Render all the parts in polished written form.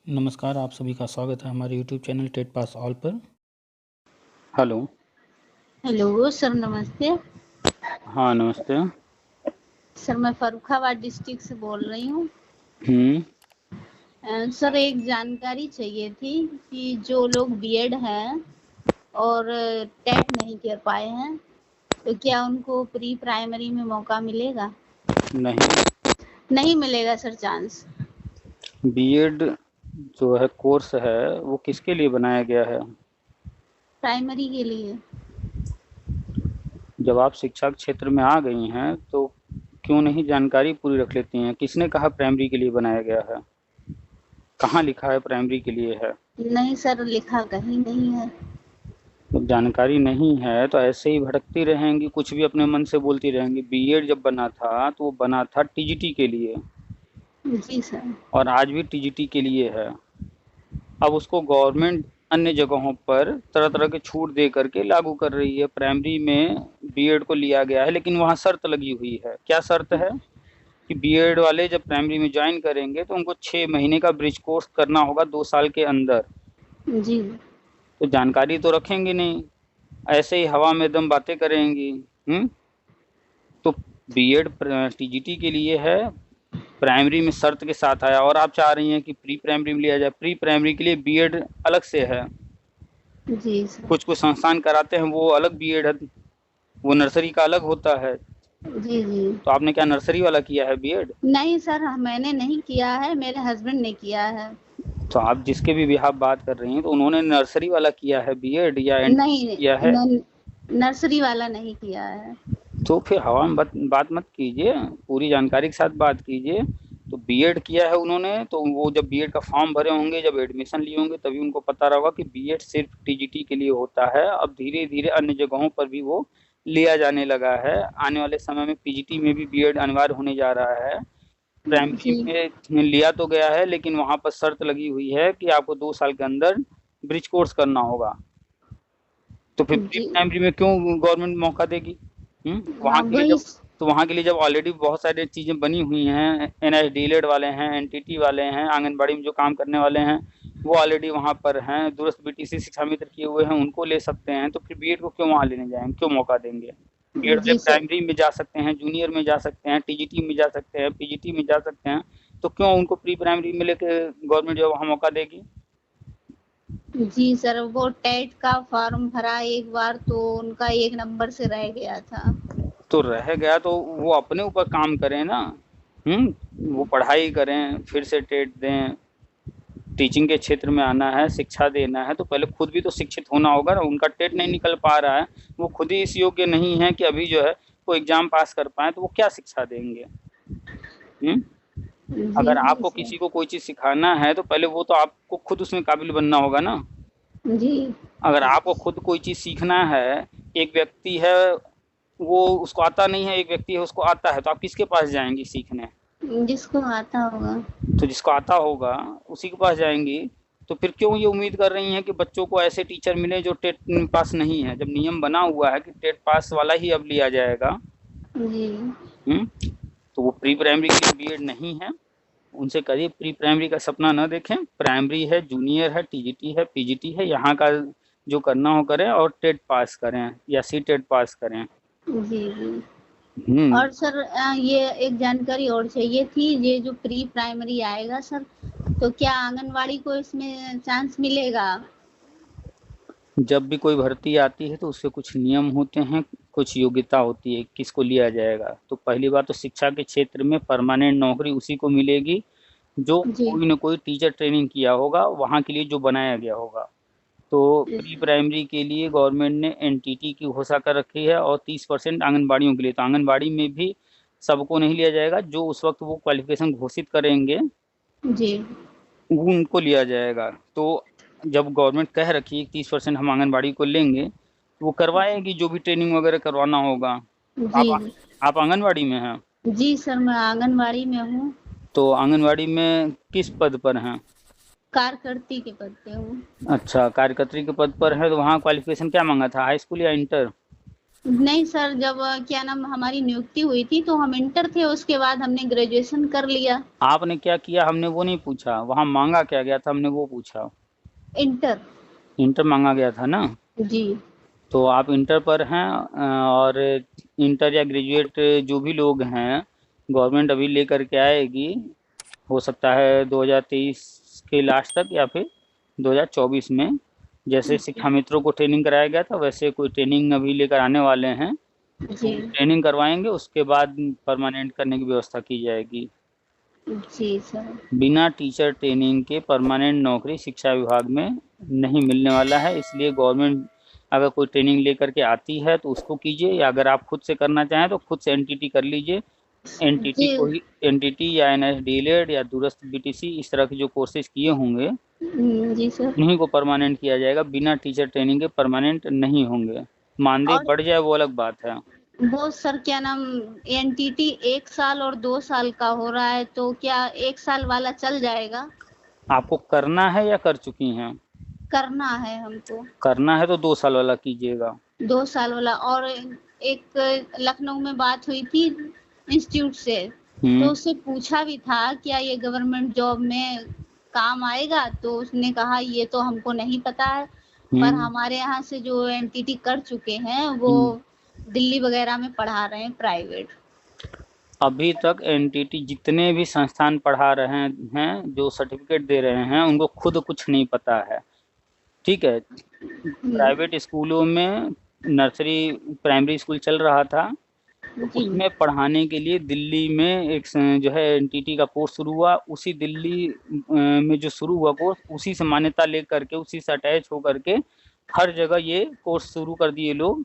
नमस्कार, आप सभी का स्वागत है हमारे YouTube channel TET pass all पर। हेलो। हेलो सर, नमस्ते। हाँ, नमस्ते। सर, मैं फर्रुखाबाद डिस्ट्रिक्ट से बोल रही हूँ। हम्म। सर, एक जानकारी चाहिए थी कि जो लोग बीएड हैं और टेट नहीं कर पाए हैं, तो क्या उनको प्री प्राइमरी में मौका मिलेगा? नहीं, नहीं मिलेगा सर चांस। बीएड जो है कोर्स है वो किसके लिए बनाया गया है? प्राइमरी के लिए। जब आप शिक्षा के क्षेत्र में आ गई हैं तो क्यों नहीं जानकारी पूरी रख लेती हैं? किसने कहा प्राइमरी के लिए बनाया गया है? कहाँ लिखा है प्राइमरी के लिए है? नहीं सर, लिखा कहीं नहीं है। तो जानकारी नहीं है तो ऐसे ही भटकती रहेंगी, कुछ भी अपने मन से बोलती रहेंगी। बीएड जब बना था तो वो बना था टीजीटी के लिए, जी सर। और आज भी टीजीटी के लिए है। अब उसको गवर्नमेंट अन्य जगहों पर तरह तरह के छूट दे करके लागू कर रही है। प्राइमरी में बीएड को लिया गया है, लेकिन वहाँ शर्त लगी हुई है। क्या शर्त है? कि बीएड वाले जब प्राइमरी में ज्वाइन करेंगे तो उनको 6 महीने का ब्रिज कोर्स करना होगा 2 साल के अंदर। जी। तो जानकारी तो रखेंगे नहीं, ऐसे ही हवा में दम बातें करेंगी। तो बीएड टीजीटी के लिए है, प्राइमरी में शर्त के साथ आया। और आप चाह रही हैं कि प्री प्राइमरी में लिया जाए। प्री प्राइमरी के लिए बीएड अलग से है, जी सर। कुछ कुछ संस्थान कराते हैं, वो अलग बीएड है, वो नर्सरी का अलग होता है। जी जी। तो आपने क्या नर्सरी वाला किया है बीएड? नहीं सर, मैंने नहीं किया है, मेरे हस्बैंड ने किया है। तो आप जिसके भी बिहाफ बात कर रही हैं तो उन्होंने नर्सरी वाला किया है बीएड या एनटीटी नहीं, किया है? नर्सरी वाला नहीं किया है। तो फिर हवा में बात मत कीजिए, पूरी जानकारी के साथ बात कीजिए। तो बीएड किया है उन्होंने, तो वो जब बीएड का फॉर्म भरे होंगे, जब एडमिशन लिए होंगे, तभी उनको पता होगा कि बीएड सिर्फ टीजीटी के लिए होता है। अब धीरे धीरे अन्य जगहों पर भी वो लिया जाने लगा है। आने वाले समय में पीजीटी में भी बीएड अनिवार्य होने जा रहा है। प्राइमरी जी में लिया तो गया है, लेकिन वहां पर शर्त लगी हुई है कि आपको 2 साल के अंदर ब्रिज कोर्स करना होगा। तो फिर प्री जी। प्राइमरी में क्यों गवर्नमेंट मौका देगी? वहाँ हाँ, के लिए वही। जब तो वहाँ के लिए जब ऑलरेडी बहुत सारी चीज़ें बनी हुई हैं, एनएसडीएलएड वाले हैं, एनटीटी वाले हैं, आंगनबाड़ी में जो काम करने वाले हैं वो ऑलरेडी वहाँ पर हैं, दूरस्थ बीटीसी शिक्षा मित्र किए हुए हैं, उनको ले सकते हैं। तो फिर बीएड को क्यों वहाँ लेने जाएंगे, क्यों मौका देंगे? बीएड वाले जी सर। प्राइमरी में जा सकते हैं, जूनियर में जा सकते हैं, टीजीटी में जा सकते हैं, पीजीटी में जा सकते हैं। तो क्यों उनको प्री प्राइमरी में लेके गवर्नमेंट जो वहाँ मौका देगी? जी सर, वो टेट का फॉर्म भरा एक बार, तो उनका 1 नंबर से रह गया था। तो रह गया तो वो अपने ऊपर काम करें ना। वो पढ़ाई करें, फिर से टेट दें। टीचिंग के क्षेत्र में आना है, शिक्षा देना है, तो पहले खुद भी तो शिक्षित होना होगा ना। उनका टेट नहीं निकल पा रहा है, वो खुद ही इस योग्य नहीं है कि अभी जो है वो एग्जाम पास कर पाए, तो वो क्या शिक्षा देंगे? हम्म जी अगर जी आपको सर। किसी को कोई चीज़ सिखाना है तो पहले वो तो आपको खुद उसमें काबिल बनना होगा ना। जी। अगर आपको खुद कोई चीज़ सीखना है, एक व्यक्ति है वो उसको आता नहीं है, एक व्यक्ति है उसको आता है, तो आप किसके पास जाएंगी सीखने? जिसको आता होगा। तो जिसको आता होगा उसी के पास जाएंगी। तो फिर क्यों ये उम्मीद कर रही हैं कि बच्चों को ऐसे टीचर मिले जो टेट पास नहीं है, जब नियम बना हुआ है कि टेट पास वाला ही अब लिया जाएगा। जी। हम्म तो वो प्री प्राइमरी के लिए बीएड नहीं है। उनसे करिए, प्री प्राइमरी का सपना न देखें। प्राइमरी है, जूनियर है, टीजीटी है, पीजीटी है, यहाँ का जो करना हो करें, और टेट पास करें या सी टेट पास करें। जी जी। हम्म और सर, ये एक जानकारी और चाहिए थी। ये जो प्री प्राइमरी आएगा सर, तो क्या आंगनवाड़ी को इसमें चांस मिलेगा? जब भी कोई भर्ती आती है तो उसके कुछ नियम होते हैं, कुछ योग्यता होती है किसको लिया जाएगा। तो पहली बात तो शिक्षा के क्षेत्र में परमानेंट नौकरी उसी को मिलेगी जो जी कोई न कोई टीचर ट्रेनिंग किया होगा, वहाँ के लिए जो बनाया गया होगा। तो प्री प्राइमरी के लिए गवर्नमेंट ने एनटीटी की घोषणा कर रखी है, और 30% आंगनबाड़ियों के लिए। तो आंगनबाड़ी में भी सबको नहीं लिया जाएगा, जो उस वक्त वो क्वालिफिकेशन घोषित करेंगे जी। वो उनको लिया जाएगा। तो जब गवर्नमेंट कह रखी है 30% हम आंगनबाड़ी को लेंगे, तो वो करवाएगी जो भी ट्रेनिंग वगैरह करवाना होगा। जी आप आंगनबाड़ी में हैं? जी सर, मैं आंगनवाड़ी में हूँ। तो आंगनबाड़ी में किस पद पर हैं? कार्यकर्ती के पद पे हूँ। अच्छा, कार्यकर्त्री के पद पर है। तो वहाँ क्वालिफिकेशन क्या मांगा था, हाई स्कूल या इंटर? नहीं सर, जब क्या नाम हमारी नियुक्ति हुई थी तो हम इंटर थे, उसके बाद हमने ग्रेजुएशन कर लिया। आपने क्या किया हमने वो नहीं पूछा, वहां मांगा क्या गया था हमने वो पूछा। इंटर। इंटर मांगा गया था ना। जी। तो आप इंटर पर हैं, और इंटर या ग्रेजुएट जो भी लोग हैं, गवर्नमेंट अभी लेकर के आएगी। हो सकता है 2023 के लास्ट तक या फिर 2024 में। जैसे शिक्षा मित्रों को ट्रेनिंग कराया गया था, वैसे कोई ट्रेनिंग अभी लेकर आने वाले हैं। जी। तो ट्रेनिंग करवाएंगे, उसके बाद परमानेंट करने की व्यवस्था की जाएगी। जी सर। बिना टीचर ट्रेनिंग के परमानेंट नौकरी शिक्षा विभाग में नहीं मिलने वाला है, इसलिए गवर्नमेंट अगर कोई ट्रेनिंग लेकर के आती है तो उसको कीजिए, या अगर आप खुद से करना चाहें तो खुद से एनटीटी कर लीजिए। एनटीटी जी। को ही एनटीटी या एनएसडीएलएड या दूरस्थ बीटीसी इस तरह के जो कोर्सेज किए होंगे जी सर। उन्हीं को परमानेंट किया जाएगा, बिना टीचर ट्रेनिंग के परमानेंट नहीं होंगे। मानदेय और बढ़ जाए वो अलग बात है। वो सर क्या नाम, एनटीटी 1 साल और 2 साल का हो रहा है, तो क्या 1 साल वाला चल जाएगा? आपको करना है या कर चुकी हैं? करना है हमको। करना है तो 2 साल वाला कीजिएगा। 2 साल वाला। और एक लखनऊ में बात हुई थी इंस्टीट्यूट से, तो हम्म। उससे पूछा भी था क्या ये गवर्नमेंट जॉब में काम आएगा, तो उसने कहा ये तो हमको नहीं पता है, पर हम्म। हमारे यहाँ से जो एनटीटी कर चुके हैं वो हम्म। दिल्ली वगैरह में पढ़ा रहे हैं प्राइवेट। अभी तक एनटीटी जितने भी संस्थान पढ़ा रहे हैं, जो सर्टिफिकेट दे रहे हैं, उनको खुद कुछ नहीं पता है। ठीक है। हम्म, प्राइवेट स्कूलों में नर्सरी प्राइमरी स्कूल चल रहा था, तो जी। उसमें पढ़ाने के लिए दिल्ली में एक जो है एनटीटी का कोर्स शुरू हुआ। उसी दिल्ली में जो शुरू हुआ कोर्स, उसी से मान्यता लेकर के, उसी से अटैच होकर के हर जगह ये कोर्स शुरू कर दिए लोग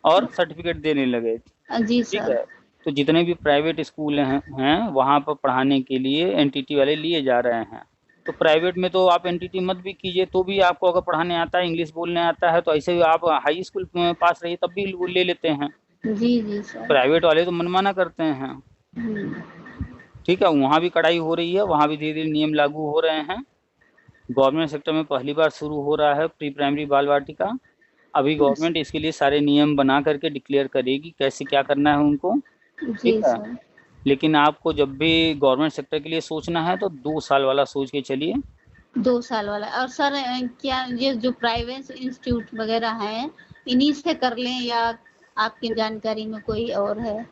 और सर्टिफिकेट देने लगे। जी ठीक सर। है। तो जितने भी प्राइवेट स्कूल हैं वहाँ पर पढ़ाने के लिए एनटीटी वाले लिए जा रहे हैं। तो प्राइवेट में तो आप एनटीटी मत भी कीजिए, तो भी आपको अगर पढ़ाने आता है, इंग्लिश बोलने आता है, तो ऐसे ही आप हाई स्कूल पास रहिए तब भी वो ले लेते हैं। जी जी सर। प्राइवेट वाले तो मनमाना करते हैं। हम्म, ठीक है, वहाँ भी कड़ाई हो रही है, वहाँ भी धीरे धीरे नियम लागू हो रहे हैं। गवर्नमेंट सेक्टर में पहली बार शुरू हो रहा है प्री प्राइमरी बाल वाटिका। अभी गवर्नमेंट इसके लिए सारे नियम बना करके डिक्लेयर करेगी कैसे क्या करना है उनको। जी ठीक है। सर। लेकिन आपको जब भी गवर्नमेंट सेक्टर के लिए सोचना है तो 2 साल वाला सोच के चलिए। 2 साल वाला। और सर क्या ये जो प्राइवेट इंस्टीट्यूट वगैरह हैं, इन्हीं से कर लें या आपकी जानकारी में कोई और है?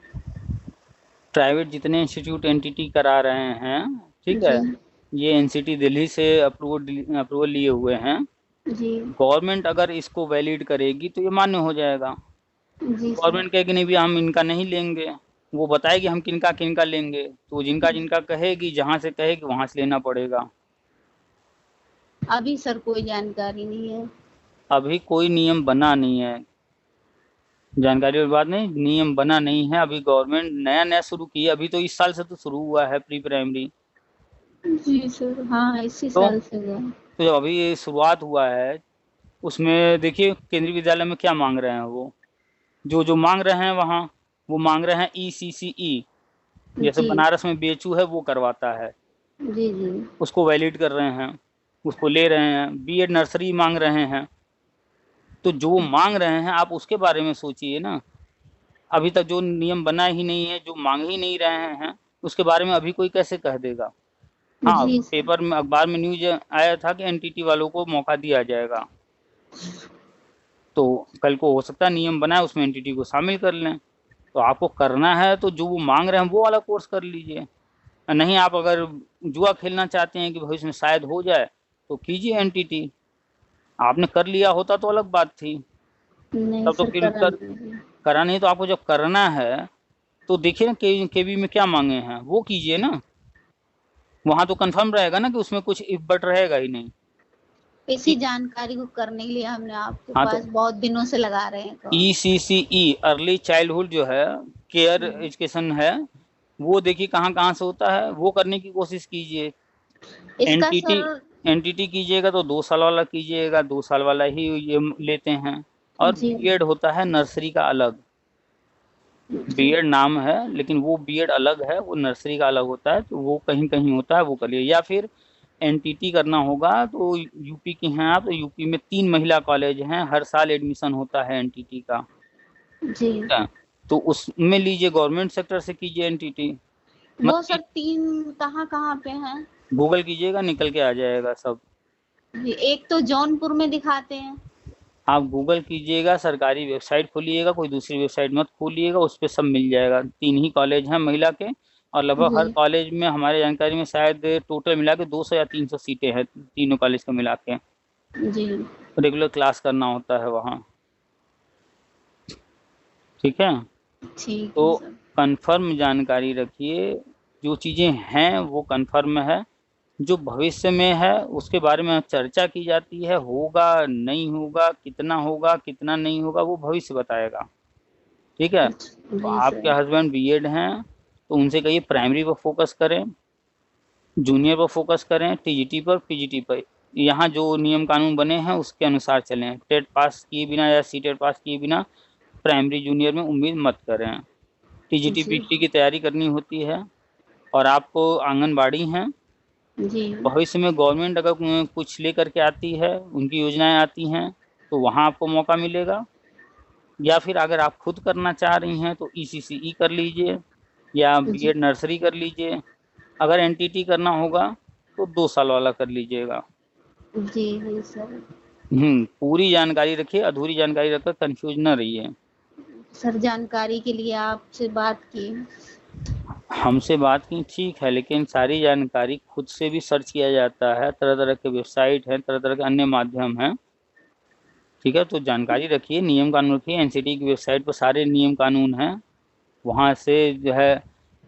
प्राइवेट जितने इंस्टीट्यूट एनटीटी करा रहे हैं, ठीक है, जी। ये एनसीटी दिल्ली से अप्रूवल लिए हुए हैं। जी। गवर्नमेंट अगर इसको वैलिड करेगी तो ये मान्य हो जाएगा। जी सर। गवर्नमेंट कहेगी नहीं भी हम इनका नहीं लेंगे, वो बताएगी हम किनका किनका लेंगे, तो जिनका जिनका कहेगी, जहाँ से कहेगी वहां से लेना पड़ेगा। अभी सर कोई जानकारी नहीं है। अभी कोई नियम बना नहीं है। जानकारी वाली बात नहीं, नियम बना नहीं है। अभी गवर्नमेंट नया नया शुरू की है, अभी तो इस साल से तो शुरू हुआ है प्री प्राइमरी। जी सर, हाँ इसी तो साल से हुआ। तो जब अभी ये शुरुआत हुआ है, उसमें देखिए केंद्रीय विद्यालय में क्या मांग रहे हैं वो, जो जो मांग रहे हैं वहाँ, वो मांग रहे हैं ईसीसीई। जैसे जी। बनारस में बीएचयू है वो करवाता है, जी। जी। उसको वैलिड कर रहे हैं, उसको ले रहे हैं। बीएड नर्सरी मांग रहे हैं। तो जो मांग रहे हैं आप उसके बारे में सोचिए ना। अभी तक जो नियम बना ही नहीं है, जो मांग ही नहीं रहे हैं, उसके बारे में अभी कोई कैसे कह देगा। हाँ, जी सर। पेपर में अखबार में न्यूज आया था कि एनटीटी वालों को मौका दिया जाएगा। तो कल को हो सकता है नियम बनाए उसमें एनटीटी को शामिल कर लें। तो आपको करना है तो जो वो मांग रहे हैं वो वाला कोर्स कर लीजिए। नहीं, आप अगर जुआ खेलना चाहते हैं कि भविष्य में शायद हो जाए, तो कीजिए एनटीटी। आपने कर लिया होता तो अलग बात थी। नहीं तब तो सर, फिर करा नहीं। करा नहीं, तो आपको जब करना है तो देखिए ना केवी में क्या मांगे हैं वो कीजिए ना। वहां तो कंफर्म रहेगा ना कि उसमें कुछ इफ बट रहेगा ही नहीं। इसी जानकारी को करने के लिए हमने आपके हाँ, तो पास बहुत दिनों से लगा रहे हैं कॉल। ईसीसीई अर्ली चाइल्डहुड जो है, केयर एजुकेशन है, वो देखिए कहाँ कहाँ से होता है, वो करने की कोशिश कीजिए। इसका एनटीटी सर। एनटीटी कीजिएगा तो 2 साल वाला कीजिएगा, 2 साल वाला ही ये लेते हैं। और जी। बीएड होता है नर्सरी का अलग। जी। बीएड नाम है लेकिन वो बीएड अलग है, वो नर्सरी का अलग होता है, तो वो कहीं कहीं होता है, वो करिए। या फिर एनटीटी करना होगा तो यूपी के हैं आप, तो यूपी में 3 महिला कॉलेज हैं, हर साल एडमिशन होता है एनटीटी का। जी। क्या, तो उसमें लीजिए, गवर्नमेंट सेक्टर से कीजिए एनटीटी, मत वो सर 3 कहाँ कहाँ पे हैं? गूगल कीजिएगा, निकल के आ जाएगा सब। जी, एक तो जौनपुर में दिखाते हैं। आप गूगल कीजिएगा, सरकारी वेबसाइट खोलिएगा, कोई दूसरी वेबसाइट मत खोलिएगा, उस पर सब मिल जाएगा। 3 ही कॉलेज हैं महिला के, और लगभग हर जी। कॉलेज में हमारे जानकारी में शायद टोटल मिला के 200 या 300 सीटें हैं, तीनों कॉलेज को मिला के। जी। रेगुलर क्लास करना होता है वहाँ। ठीक है, ठीक है तो सर। कंफर्म जानकारी रखिए, जो चीज़ें हैं वो कंफर्म है। जो भविष्य में है उसके बारे में चर्चा की जाती है, होगा नहीं होगा, कितना नहीं होगा, वो भविष्य बताएगा। ठीक है, तो जी आपके सर। हस्बैंड बीएड हैं, तो उनसे कहिए प्राइमरी पर फोकस करें, जूनियर पर फोकस करें, टीजीटी पर, पीजीटी पर। यहाँ जो नियम कानून बने हैं उसके अनुसार चलें। टेट पास किए बिना या सीटेट पास किए बिना प्राइमरी जूनियर में उम्मीद मत करें। टीजीटी जी। पीजीटी की तैयारी करनी होती है। और आपको आंगनबाड़ी हैं, जी। भविष्य में गवर्नमेंट अगर कुछ लेकर के आती है, उनकी योजनाएं आती हैं, तो वहाँ आपको मौका मिलेगा। या फिर अगर आप खुद करना चाह रही हैं तो ईसीसीई कर लीजिए, या जी। बीएड नर्सरी कर लीजिए। अगर एनटीटी करना होगा तो 2 साल वाला कर लीजिएगा। जी। जी सर। पूरी जानकारी रखिए, अधूरी जानकारी रखकर कंफ्यूज न रहिए। सर जानकारी के लिए आपसे बात की। हमसे बात की ठीक है, लेकिन सारी जानकारी खुद से भी सर्च किया जाता है, तरह तरह के वेबसाइट हैं, तरह तरह के अन्य माध्यम हैं। ठीक है, तो जानकारी रखिए, नियम कानून रखिए, एनसीटी की वेबसाइट पर सारे नियम कानून हैं, वहाँ से जो है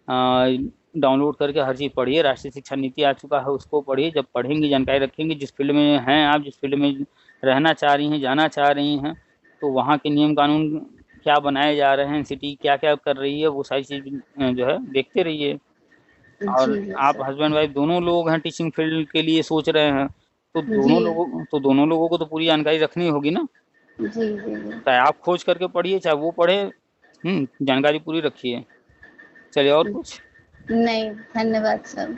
डाउनलोड करके हर चीज़ पढ़िए। राष्ट्रीय शिक्षा नीति आ चुका है, उसको पढ़िए। जब पढ़ेंगी, जानकारी रखेंगे, जिस फील्ड में हैं आप, जिस फील्ड में रहना चाह रही हैं, जाना चाह रही हैं, तो वहाँ के नियम कानून क्या बनाए जा रहे हैं, एनसीटी क्या क्या कर रही है, वो सारी चीज़ जो है देखते रहिए। और जी आप सर। हस्बैंड वाइफ दोनों लोग हैं, टीचिंग फील्ड के लिए सोच रहे हैं, तो जी। दोनों लोगों को तो पूरी जानकारी रखनी होगी ना। जी। जी। जी। चाहे आप खोज करके पढ़िए, चाहे वो पढ़े, जानकारी पूरी रखिए। चलिए, और कुछ? नहीं, धन्यवाद सर।